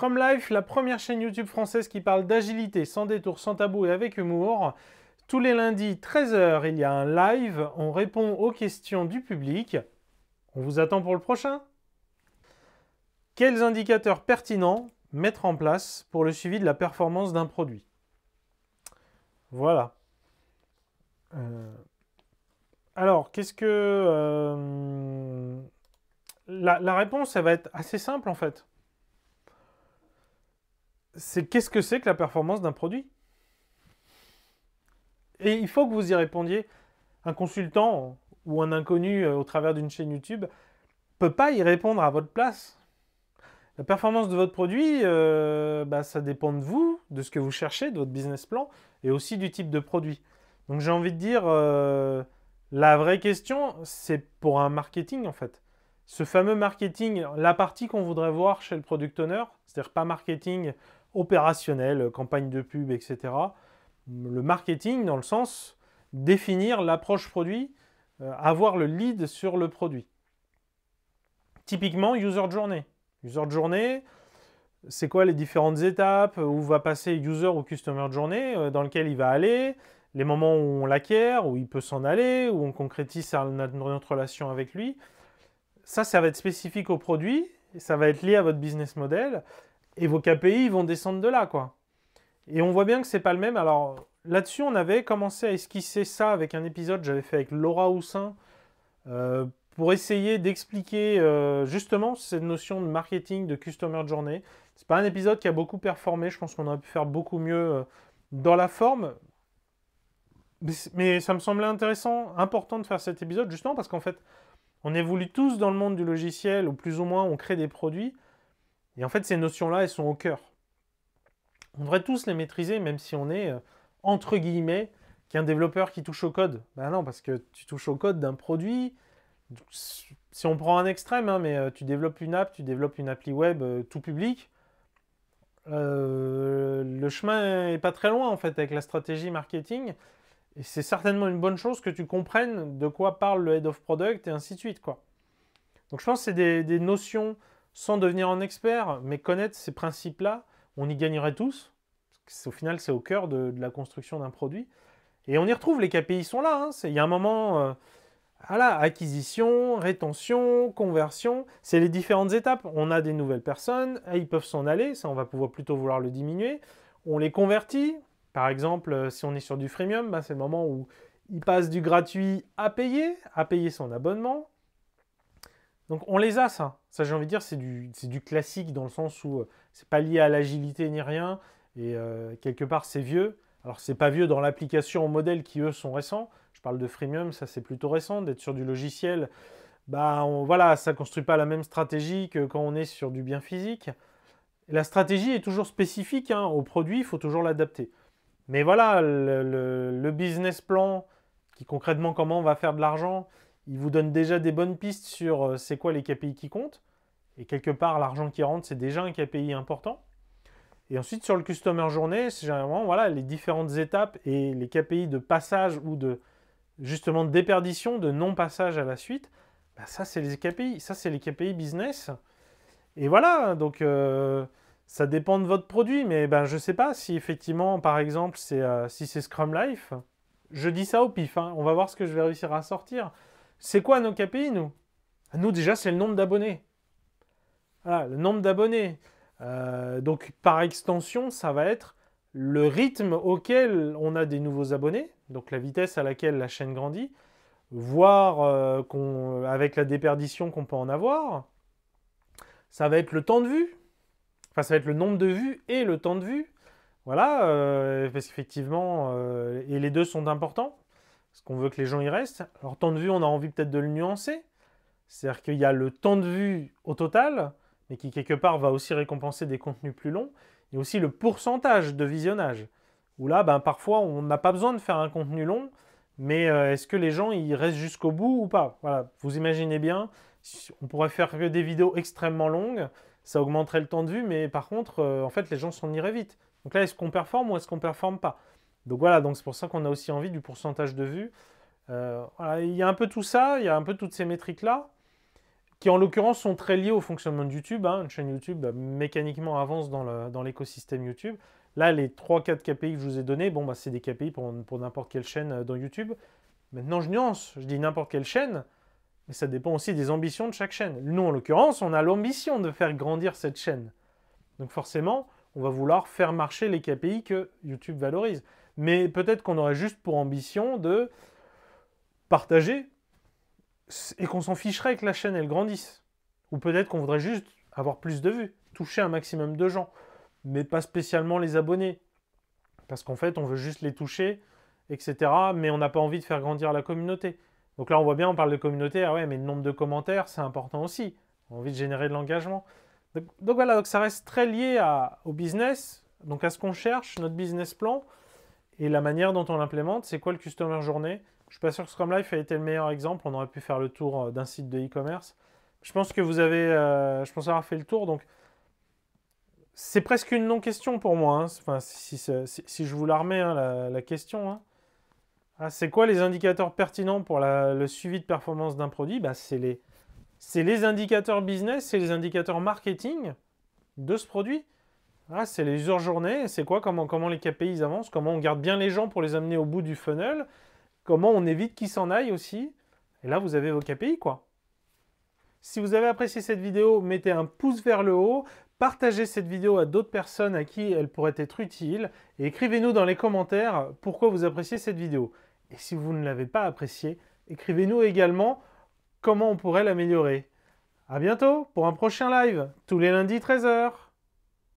Scrum Life, la première chaîne YouTube française qui parle d'agilité, sans détour, sans tabou et avec humour. Tous les lundis, 13 h, il y a un live. On répond aux questions du public. On vous attend pour le prochain. Quels indicateurs pertinents mettre en place pour le suivi de la performance d'un produit? Voilà. Alors, qu'est-ce que... la réponse, elle va être assez simple en fait. C'est qu'est-ce que c'est que la performance d'un produit? Et il faut que vous y répondiez. Un consultant ou un inconnu au travers d'une chaîne YouTube ne peut pas y répondre à votre place. La performance de votre produit, ça dépend de vous, de ce que vous cherchez, de votre business plan, et aussi du type de produit. Donc j'ai envie de dire, la vraie question, c'est pour un marketing en fait. Ce fameux marketing, la partie qu'on voudrait voir chez le product owner, c'est-à-dire pas marketing opérationnel, campagne de pub, etc. Le marketing dans le sens définir l'approche produit, avoir le lead sur le produit. Typiquement, user journey. User journey, c'est quoi les différentes étapes où va passer user ou customer journey, dans lequel il va aller, les moments où on l'acquiert, où il peut s'en aller, où on concrétise notre relation avec lui. Ça va être spécifique au produit, ça va être lié à votre business model, et vos KPI vont descendre de là, quoi. Et on voit bien que c'est pas le même. Alors là-dessus, on avait commencé à esquisser ça avec un épisode que j'avais fait avec Laura Houssin, pour essayer d'expliquer justement cette notion de marketing, de customer journey. C'est pas un épisode qui a beaucoup performé, je pense qu'on aurait pu faire beaucoup mieux dans la forme. Mais ça me semblait intéressant, important de faire cet épisode, justement parce qu'en fait, on évolue tous dans le monde du logiciel, ou plus ou moins on crée des produits, et en fait ces notions-là, elles sont au cœur. On devrait tous les maîtriser, même si on est, entre guillemets, qu'un développeur qui touche au code. Ben non, parce que tu touches au code d'un produit. Si on prend un extrême, hein, mais tu développes une app, tu développes une appli web tout public, le chemin est pas très loin en fait avec la stratégie marketing. Et c'est certainement une bonne chose que tu comprennes de quoi parle le head of product et ainsi de suite, quoi. Donc je pense que c'est des notions sans devenir un expert, mais connaître ces principes-là, on y gagnerait tous. Parce qu'au final, c'est au cœur de la construction d'un produit. Et on y retrouve, les KPI sont là. Hein. Il y a un moment, voilà, acquisition, rétention, conversion, c'est les différentes étapes. On a des nouvelles personnes, ils peuvent s'en aller, ça on va pouvoir plutôt vouloir le diminuer. On les convertit. Par exemple, si on est sur du freemium, c'est le moment où il passe du gratuit à payer son abonnement. Donc on les a, ça. Ça, j'ai envie de dire, c'est du classique dans le sens où c'est pas lié à l'agilité ni rien. Et quelque part, c'est vieux. Alors, c'est pas vieux dans l'application aux modèles qui, eux, sont récents. Je parle de freemium, ça c'est plutôt récent. D'être sur du logiciel, voilà, ça ne construit pas la même stratégie que quand on est sur du bien physique. Et la stratégie est toujours spécifique hein, au produit, il faut toujours l'adapter. Mais voilà, le business plan, qui concrètement comment on va faire de l'argent, il vous donne déjà des bonnes pistes sur c'est quoi les KPI qui comptent. Et quelque part, l'argent qui rentre, c'est déjà un KPI important. Et ensuite, sur le customer journée, c'est généralement voilà, les différentes étapes et les KPI de passage ou de justement de déperdition, de non-passage à la suite. Ça, c'est les KPI. Ça, c'est les KPI business. Et voilà, donc ça dépend de votre produit. Mais je ne sais pas si effectivement, par exemple, si c'est Scrum Life. Je dis ça au pif. Hein. On va voir ce que je vais réussir à sortir. C'est quoi nos KPI, nous? Nous, déjà, c'est le nombre d'abonnés. Voilà, le nombre d'abonnés. Donc, par extension, ça va être le rythme auquel on a des nouveaux abonnés, donc la vitesse à laquelle la chaîne grandit, voire avec la déperdition qu'on peut en avoir. Ça va être le temps de vue, enfin, ça va être le nombre de vues et le temps de vue. Voilà, parce qu'effectivement, et les deux sont importants, parce qu'on veut que les gens y restent. Alors, temps de vue, on a envie peut-être de le nuancer. C'est-à-dire qu'il y a le temps de vue au total, mais qui quelque part va aussi récompenser des contenus plus longs. Il y a aussi le pourcentage de visionnage, où là, parfois, on n'a pas besoin de faire un contenu long, mais est-ce que les gens y restent jusqu'au bout ou pas? Voilà, vous imaginez bien, on pourrait faire que des vidéos extrêmement longues, ça augmenterait le temps de vue, mais par contre, en fait, les gens s'en iraient vite. Donc là, est-ce qu'on performe ou est-ce qu'on ne performe pas? Donc voilà, donc c'est pour ça qu'on a aussi envie du pourcentage de vues. Voilà, il y a un peu tout ça, il y a un peu toutes ces métriques-là, qui en l'occurrence sont très liés au fonctionnement de YouTube. Hein. Une chaîne YouTube mécaniquement avance dans l'écosystème YouTube. Là, les 3-4 KPI que je vous ai donnés, bon, bah, c'est des KPI pour n'importe quelle chaîne dans YouTube. Maintenant, je nuance, je dis n'importe quelle chaîne, mais ça dépend aussi des ambitions de chaque chaîne. Nous, en l'occurrence, on a l'ambition de faire grandir cette chaîne. Donc forcément, on va vouloir faire marcher les KPI que YouTube valorise. Mais peut-être qu'on aurait juste pour ambition de partager et qu'on s'en ficherait que la chaîne, elle grandisse. Ou peut-être qu'on voudrait juste avoir plus de vues, toucher un maximum de gens, mais pas spécialement les abonnés. Parce qu'en fait, on veut juste les toucher, etc. Mais on n'a pas envie de faire grandir la communauté. Donc là, on voit bien, on parle de communauté. Ah ouais, mais le nombre de commentaires, c'est important aussi. On a envie de générer de l'engagement. Donc voilà, donc ça reste très lié au business, donc à ce qu'on cherche, notre business plan, et la manière dont on l'implémente. C'est quoi le Customer Journey? Je ne suis pas sûr que Scrum Life a été le meilleur exemple. On aurait pu faire le tour d'un site de e-commerce. Je pense que vous avez... je pense avoir fait le tour, donc... C'est presque une non-question pour moi. Hein. Enfin, si je vous la remets, hein, la question. Hein. Ah, c'est quoi les indicateurs pertinents pour le suivi de performance d'un produit? Bah, c'est les indicateurs business, c'est les indicateurs marketing de ce produit. Ah, c'est les user journées, c'est quoi, comment les KPI avancent, comment on garde bien les gens pour les amener au bout du funnel, comment on évite qu'ils s'en aillent aussi. Et là, vous avez vos KPI, quoi. Si vous avez apprécié cette vidéo, mettez un pouce vers le haut, partagez cette vidéo à d'autres personnes à qui elle pourrait être utile et écrivez-nous dans les commentaires pourquoi vous appréciez cette vidéo. Et si vous ne l'avez pas appréciée, écrivez-nous également comment on pourrait l'améliorer. À bientôt pour un prochain live, tous les lundis 13 h.